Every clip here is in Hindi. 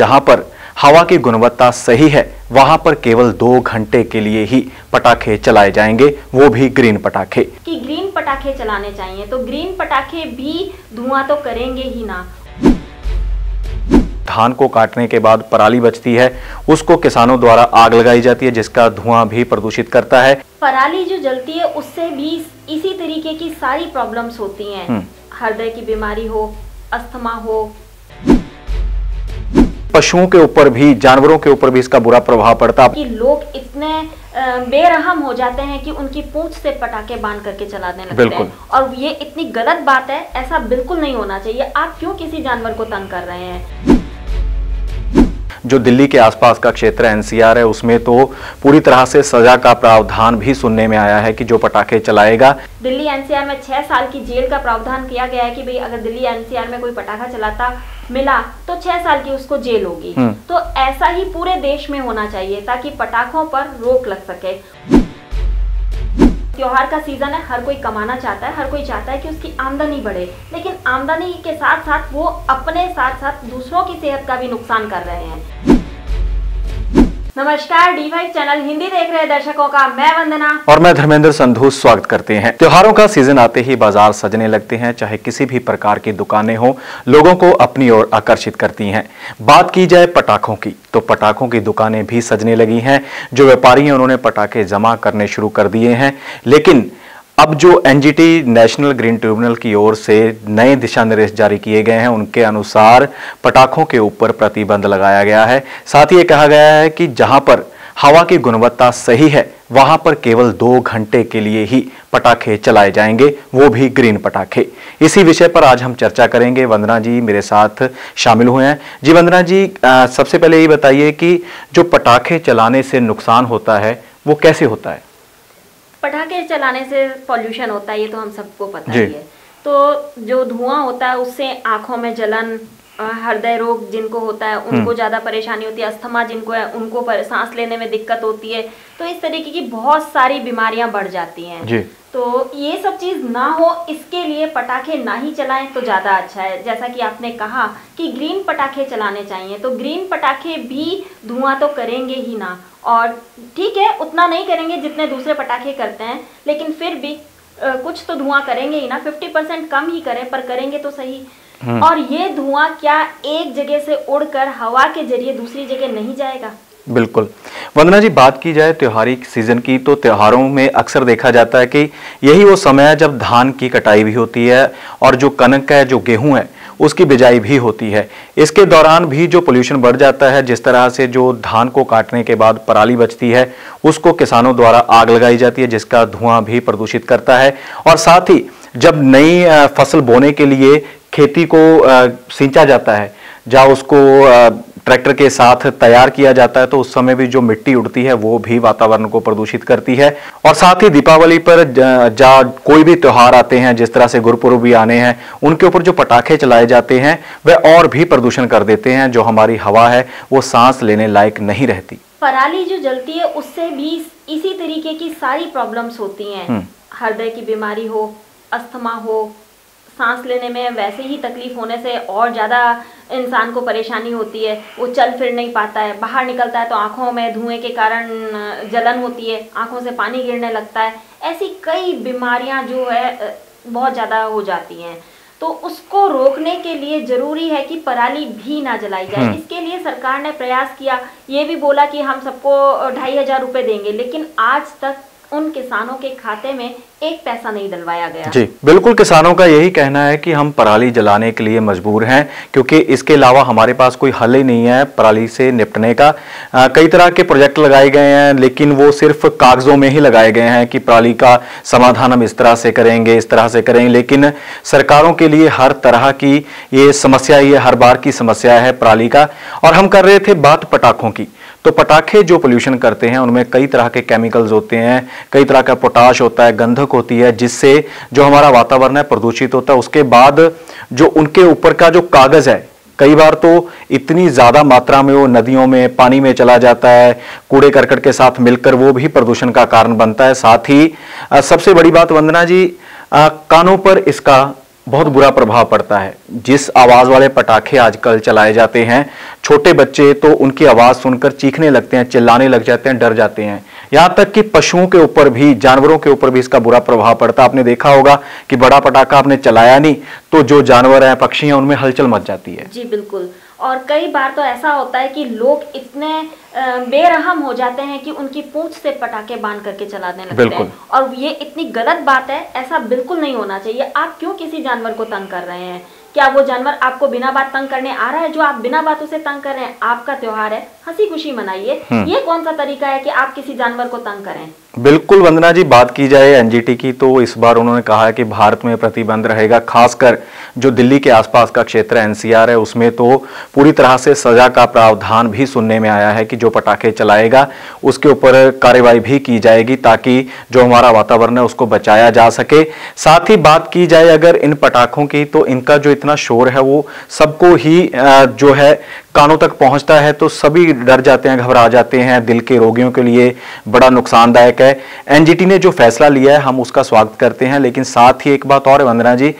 जहां पर हवा की गुणवत्ता सही है वहां पर केवल 2 घंटे के लिए ही पटाखे चलाए जाएंगे, वो भी ग्रीन पटाखे। कि ग्रीन पटाखे चलाने चाहिए, तो ग्रीन पटाखे भी धुआं तो करेंगे ही ना। धान को काटने के बाद पराली बचती है, उसको किसानों द्वारा आग लगाई जाती है जिसका धुआं भी प्रदूषित करता है। पराली जो जलती है उससे भी इसी तरीके की सारी प्रॉब्लम्स होती हैं, हृदय की बीमारी हो, अस्थमा हो। पशुओं के ऊपर भी, जानवरों के ऊपर भी इसका बुरा प्रभाव पड़ता है। कि लोग इतने बेरहम हो जाते हैं कि उनकी पूंछ से पटाखे बांध करके चलाने लगते हैं, और ये इतनी गलत बात है, ऐसा बिल्कुल नहीं होना चाहिए। आप क्यों किसी जानवर को तंग कर रहे हैं? जो दिल्ली के आसपास का क्षेत्र एनसीआर है उसमें तो पूरी तरह से सजा का प्रावधान भी सुनने में आया है कि जो पटाखे चलाएगा। दिल्ली एनसीआर में 6 साल की जेल का प्रावधान किया गया है कि भाई अगर दिल्ली एनसीआर में कोई पटाखा चलाता मिला तो 6 साल की उसको जेल होगी। तो ऐसा ही पूरे देश में होना चाहिए ताकि पटाखों पर रोक लग सके। त्योहार का सीजन है, हर कोई कमाना चाहता है, हर कोई चाहता है कि उसकी आमदनी बढ़े, लेकिन आमदनी के साथ साथ वो अपने साथ साथ दूसरों की सेहत का भी नुकसान कर रहे हैं। नमस्कार, D5 चैनल हिंदी देख रहे दर्शकों का मैं वंदना और मैं धर्मेंद्र संधू स्वागत करते हैं। त्योहारों का सीजन आते ही बाजार सजने लगते हैं, चाहे किसी भी प्रकार की दुकानें हो, लोगों को अपनी ओर आकर्षित करती हैं। बात की जाए पटाखों की तो पटाखों की दुकानें भी सजने लगी हैं। जो व्यापारी हैं उन्होंने पटाखे जमा करने शुरू कर दिए हैं, लेकिन अब जो एनजीटी नेशनल ग्रीन ट्रिब्यूनल की ओर से नए दिशा निर्देश जारी किए गए हैं उनके अनुसार पटाखों के ऊपर प्रतिबंध लगाया गया है। साथ ही ये कहा गया है कि जहां पर हवा की गुणवत्ता सही है वहां पर केवल 2 घंटे के लिए ही पटाखे चलाए जाएंगे, वो भी ग्रीन पटाखे। इसी विषय पर आज हम चर्चा करेंगे। वंदना जी मेरे साथ शामिल हुए हैं। जी वंदना जी, सबसे पहले ये बताइए कि जो पटाखे चलाने से नुकसान होता है वो कैसे होता है? पटाखे चलाने से पॉल्यूशन होता है, ये तो हम सबको पता ही है। तो जो धुआं होता है उससे आंखों में जलन, हृदय रोग जिनको होता है उनको ज्यादा परेशानी होती है, अस्थमा जिनको है उनको सांस लेने में दिक्कत होती है। तो इस तरीके की बहुत सारी बीमारियां बढ़ जाती हैं जी। तो ये सब चीज ना हो इसके लिए पटाखे ना ही चलाएं तो ज्यादा अच्छा है। जैसा कि आपने कहा कि ग्रीन पटाखे चलाने चाहिए, तो ग्रीन पटाखे भी धुआं तो करेंगे ही ना, और ठीक है उतना नहीं करेंगे जितने दूसरे पटाखे करते हैं, लेकिन फिर भी कुछ तो धुआं करेंगे ही ना। 50% कम ही करें पर करेंगे तो सही। और ये धुआं क्या एक जगह से उड़कर हवा के जरिए दूसरी जगह नहीं जाएगा? बिल्कुल। वंदना जी, बात की जाए त्योहारी सीजन की तो त्योहारों में अक्सर देखा जाता है कि यही वो समय है जब धान की कटाई भी होती है और जो कनक है, जो गेहूं है, उसकी बिजाई भी होती है। इसके दौरान भी जो पोल्यूशन बढ़ जाता है, जिस तरह से जो धान को काटने के बाद पराली बचती है उसको किसानों द्वारा आग लगाई जाती है जिसका धुआं भी प्रदूषित करता है। और साथ ही जब नई फसल बोने के लिए खेती को सींचा जाता है, जहाँ उसको ट्रैक्टर के साथ तैयार किया जाता है, तो उस समय भी जो मिट्टी उड़ती है वो भी वातावरण को प्रदूषित करती है। और साथ ही दीपावली पर जहाँ कोई भी त्योहार आते हैं, जिस तरह से गुरुपुरब भी आने हैं, उनके ऊपर जो पटाखे चलाए जाते हैं वह और भी प्रदूषण कर देते हैं। जो हमारी हवा है वो सांस लेने लायक नहीं रहती। पराली जो जलती है उससे भी इसी तरीके की सारी प्रॉब्लम्स होती हैं, हृदय की बीमारी हो, अस्थमा हो, सांस लेने में वैसे ही तकलीफ होने से और ज़्यादा इंसान को परेशानी होती है। वो चल फिर नहीं पाता है, बाहर निकलता है तो आंखों में धुएं के कारण जलन होती है, आंखों से पानी गिरने लगता है। ऐसी कई बीमारियां जो है बहुत ज़्यादा हो जाती हैं। तो उसको रोकने के लिए जरूरी है कि पराली भी ना जलाई जाए। इसके लिए सरकार ने प्रयास किया, ये भी बोला कि हम सबको 2500 रुपये देंगे, लेकिन आज तक उन किसानों के खाते में 1 पैसा नहीं डलवाया गया। जी बिल्कुल, किसानों का यही कहना है कि हम पराली जलाने के लिए मजबूर हैं क्योंकि इसके अलावा हमारे पास कोई हल ही नहीं है पराली से निपटने का। कई तरह के प्रोजेक्ट लगाए गए हैं लेकिन वो सिर्फ कागजों में ही लगाए गए हैं कि पराली का समाधान हम इस तरह से करेंगे, इस तरह से करेंगे, लेकिन सरकारों के लिए हर तरह की ये समस्या, ये हर बार की समस्या है पराली का। और हम कर रहे थे बात पटाखों की, तो पटाखे जो पोल्यूशन करते हैं उनमें कई तरह के केमिकल्स होते हैं, कई तरह का पोटाश होता है, गंधक होती है, जिससे जो हमारा वातावरण है प्रदूषित होता है। उसके बाद जो उनके ऊपर का जो कागज है कई बार तो इतनी ज्यादा मात्रा में वो नदियों में, पानी में चला जाता है, कूड़े करकट के साथ मिलकर वो भी प्रदूषण का कारण बनता है। साथ ही सबसे बड़ी बात वंदना जी, कानों पर इसका बहुत बुरा प्रभाव पड़ता है। जिस आवाज वाले पटाखे आजकल चलाए जाते हैं, छोटे बच्चे तो उनकी आवाज सुनकर चीखने लगते हैं, चिल्लाने लग जाते हैं, डर जाते हैं। यहां तक कि पशुओं के ऊपर भी, जानवरों के ऊपर भी इसका बुरा प्रभाव पड़ता है। आपने देखा होगा कि बड़ा पटाखा आपने चलाया नहीं तो जो जानवर हैं, पक्षी हैं, उनमें हलचल मच जाती है। जी बिल्कुल। और कई बार तो ऐसा होता है कि लोग इतने बेरहम हो जाते हैं कि उनकी पूंछ से पटाखे बांध करके चलाने लगते हैं, और ये इतनी गलत बात है। ऐसा बिल्कुल नहीं होना चाहिए। आप क्यों किसी जानवर को तंग कर रहे हैं? क्या वो जानवर आपको बिना बात तंग करने आ रहा है? जो आप बिना बात उसे तंग कर रहे हैं, आपका त्योहार है, हंसी खुशी मनाइए। ये कौन सा तरीका है कि आप किसी जानवर को तंग करें? बिल्कुल वंदना जी, बात की जाए एनजीटी की तो इस बार उन्होंने कहा है कि भारत में प्रतिबंध रहेगा, खासकर जो दिल्ली के आसपास का क्षेत्र एनसीआर है उसमें तो पूरी तरह से सजा का प्रावधान भी सुनने में आया है कि जो पटाखे चलाएगा उसके ऊपर कार्रवाई भी की जाएगी ताकि जो हमारा वातावरण है उसको बचाया जा सके। साथ ही बात की जाए अगर इन पटाखों की, तो इनका जो इतना शोर है वो सबको ही जो है कानों तक पहुंचता है, तो सभी डर जाते हैं, घबरा जाते हैं। दिल के रोगियों के लिए बड़ा नुकसानदायक है। एनजीटी ने जो फैसला लिया है हम उसका स्वागत करते हैं, लेकिन साथ ही एक बात और है वंदना जी,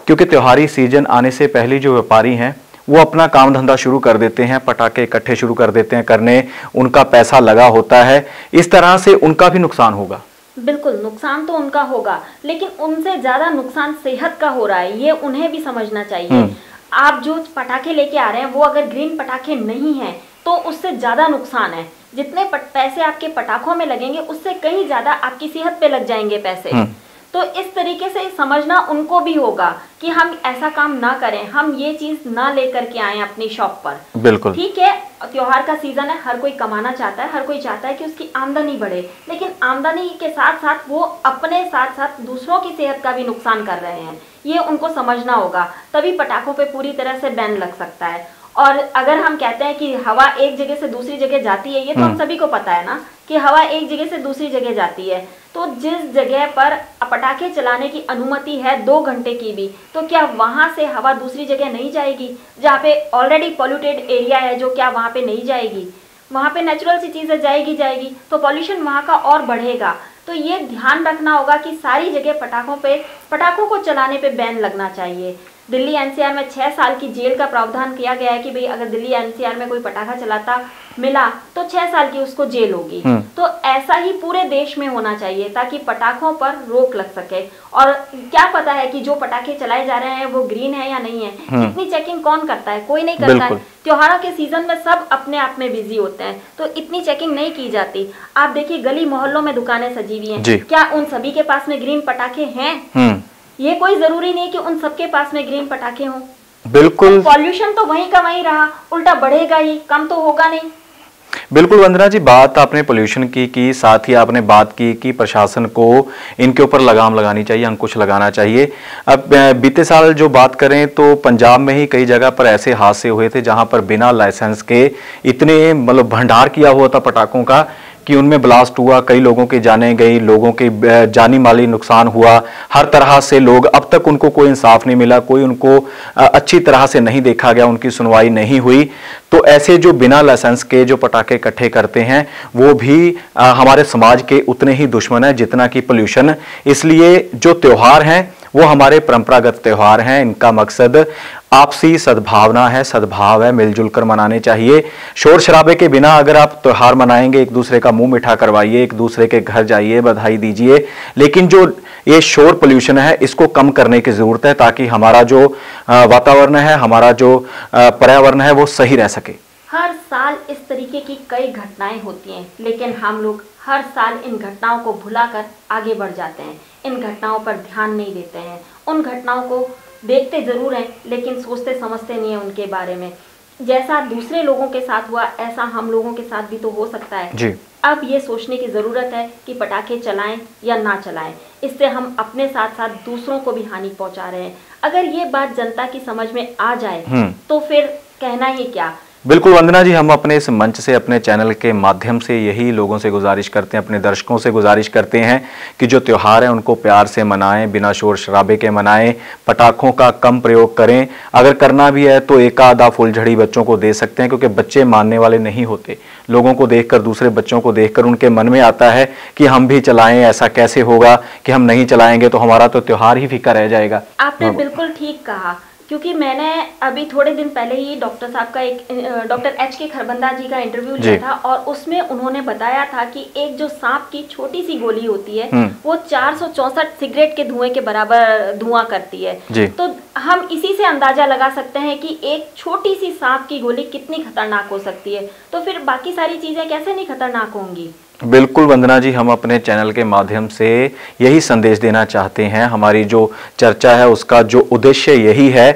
क्योंकि त्योहारी सीजन आने से पहले जो व्यापारी हैं वो अपना काम धंधा शुरू कर देते हैं, पटाखे इकट्ठे शुरू कर देते हैं करने, उनका पैसा लगा होता है, इस तरह से उनका भी नुकसान होगा। बिल्कुल नुकसान तो उनका होगा, लेकिन उनसे ज्यादा नुकसान सेहत का हो रहा है, ये उन्हें भी समझना चाहिए। आप जो पटाखे लेके आ रहे हैं वो अगर ग्रीन पटाखे नहीं हैं तो उससे ज्यादा नुकसान है। जितने पैसे आपके पटाखों में लगेंगे उससे कहीं ज्यादा आपकी सेहत पे लग जाएंगे पैसे। तो इस तरीके से समझना उनको भी होगा कि हम ऐसा काम ना करें, हम ये चीज ना लेकर के आए अपनी शॉप पर। बिल्कुल ठीक है, त्योहार का सीजन है, हर कोई कमाना चाहता है, हर कोई चाहता है कि उसकी आमदनी बढ़े, लेकिन आमदनी के साथ साथ वो अपने साथ साथ दूसरों की सेहत का भी नुकसान कर रहे हैं। ये उनको समझना होगा, तभी पटाखों पे पूरी तरह से बैन लग सकता है। और अगर हम कहते हैं कि हवा एक जगह से दूसरी जगह जाती है, ये तो हम सभी को पता है ना कि हवा एक जगह से दूसरी जगह जाती है। तो जिस जगह पर पटाखे चलाने की अनुमति है 2 घंटे की भी, तो क्या वहां से हवा दूसरी जगह नहीं जाएगी? जहाँ पे ऑलरेडी पॉल्यूटेड एरिया है, जो क्या वहां पे नहीं जाएगी? वहां पे नेचुरल सी चीजें जाएगी, तो पॉल्यूशन वहां का और बढ़ेगा। तो ये ध्यान रखना होगा कि सारी जगह पटाखों को चलाने पे बैन लगना चाहिए। दिल्ली एनसीआर में 6 साल की जेल का प्रावधान किया गया है कि भाई अगर दिल्ली एनसीआर में कोई पटाखा चलाता मिला तो 6 साल की उसको जेल होगी। तो ऐसा ही पूरे देश में होना चाहिए ताकि पटाखों पर रोक लग सके। और क्या पता है कि जो पटाखे चलाए जा रहे हैं वो ग्रीन है या नहीं है? इतनी चेकिंग कौन करता है? कोई नहीं करता है। त्योहारों के सीजन में सब अपने आप में बिजी होते हैं, तो इतनी चेकिंग नहीं की जाती। आप देखिए गली मोहल्लों में दुकानें सजी हुई हैं, क्या उन सभी के पास में ग्रीन पटाखे हैं? ये कोई जरूरी नहीं कि उन सबके पास में ग्रीन पटाखे हों। बिल्कुल, पॉल्यूशन तो वहीं का वहीं रहा, उल्टा बढ़ेगा ही, कम तो होगा नहीं। बिल्कुल वंदना जी, बात आपने पोल्यूशन की साथ ही आपने बात की कि प्रशासन को इनके ऊपर लगाम लगानी चाहिए, अंकुश लगाना चाहिए। अब बीते साल जो बात करें तो पंजाब में ही कई जगह पर ऐसे हादसे हुए थे जहां पर बिना लाइसेंस के इतने मतलब भंडार किया हुआ था पटाखों का कि उनमें ब्लास्ट हुआ, कई लोगों की जानें गई, लोगों के जानी माली नुकसान हुआ। हर तरह से लोग, अब तक उनको कोई इंसाफ नहीं मिला, कोई उनको अच्छी तरह से नहीं देखा गया, उनकी सुनवाई नहीं हुई। तो ऐसे जो बिना लाइसेंस के जो पटाखे इकट्ठे करते हैं वो भी हमारे समाज के उतने ही दुश्मन है जितना कि पोल्यूशन। इसलिए जो त्योहार हैं वो हमारे परंपरागत त्योहार हैं, इनका मकसद आपसी सद्भावना है, सद्भाव है, मिलजुल कर मनाने चाहिए। शोर शराबे के बिना अगर आप त्योहार मनाएंगे, एक दूसरे का मुंह मीठा करवाइए, एक दूसरे के घर जाइए, बधाई दीजिए, लेकिन जो ये शोर पोल्यूशन है इसको कम करने की जरूरत है ताकि हमारा जो वातावरण है, हमारा जो पर्यावरण है वो सही रह सके। हर साल इस तरीके की कई घटनाएं होती हैं, लेकिन हम लोग हर साल इन घटनाओं को भुलाकर आगे बढ़ जाते हैं, इन घटनाओं पर ध्यान नहीं देते हैं। उन घटनाओं को देखते जरूर हैं लेकिन सोचते समझते नहीं है उनके बारे में। जैसा दूसरे लोगों के साथ हुआ ऐसा हम लोगों के साथ भी तो हो सकता है जी। अब ये सोचने की जरूरत है कि पटाखे चलाएं या ना चलाएं, इससे हम अपने साथ साथ दूसरों को भी हानि पहुंचा रहे हैं। अगर ये बात जनता की समझ में आ जाए तो फिर कहना ही क्या। बिल्कुल वंदना जी, हम अपने इस मंच से, अपने चैनल के माध्यम से यही लोगों से गुजारिश करते हैं, अपने दर्शकों से गुजारिश करते हैं कि जो त्यौहार है उनको प्यार से मनाएं, बिना शोर शराबे के मनाएं, पटाखों का कम प्रयोग करें। अगर करना भी है तो एक आधा फुलझड़ी बच्चों को दे सकते हैं, क्योंकि बच्चे मानने वाले नहीं होते। लोगों को देखकर, दूसरे बच्चों को देखकर उनके मन में आता है कि हम भी चलाएं, ऐसा कैसे होगा कि हम नहीं चलाएंगे तो हमारा तो त्यौहार ही फीका रह जाएगा। आपने बिल्कुल ठीक कहा, क्योंकि मैंने अभी थोड़े दिन पहले ही डॉक्टर साहब का डॉक्टर एच.के. खरबंदा जी का इंटरव्यू लिया था, और उसमें उन्होंने बताया था कि एक जो सांप की छोटी सी गोली होती है वो 464 सिगरेट के धुएं के बराबर धुआं करती है। तो हम इसी से अंदाजा लगा सकते हैं कि एक छोटी सी सांप की गोली कितनी खतरनाक हो सकती है, तो फिर बाकी सारी चीजें कैसे नहीं खतरनाक होंगी। बिल्कुल वंदना जी, हम अपने चैनल के माध्यम से यही संदेश देना चाहते हैं। हमारी जो चर्चा है उसका जो उद्देश्य यही है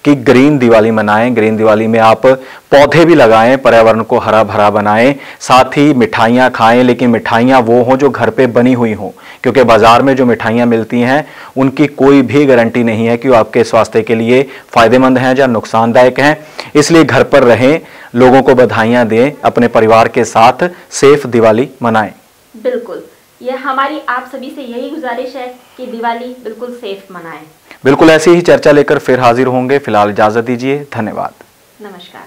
कि ग्रीन दिवाली मनाएं। ग्रीन दिवाली में आप पौधे भी लगाएं, पर्यावरण को हरा भरा बनाएं, साथ ही मिठाइयां खाएं, लेकिन मिठाइयां वो हों जो घर पे बनी हुई हों, क्योंकि बाजार में जो मिठाइयां मिलती हैं उनकी कोई भी गारंटी नहीं है कि वो आपके स्वास्थ्य के लिए फायदेमंद हैं या नुकसानदायक हैं। इसलिए घर पर रहें, लोगों को बधाइयां दें, अपने परिवार के साथ सेफ दिवाली मनाएं। बिल्कुल, यह हमारी आप सभी से यही गुजारिश है कि दिवाली बिल्कुल सेफ मनाएं। बिल्कुल ऐसी ही चर्चा लेकर फिर हाजिर होंगे। फिलहाल इजाजत दीजिए, धन्यवाद, नमस्कार।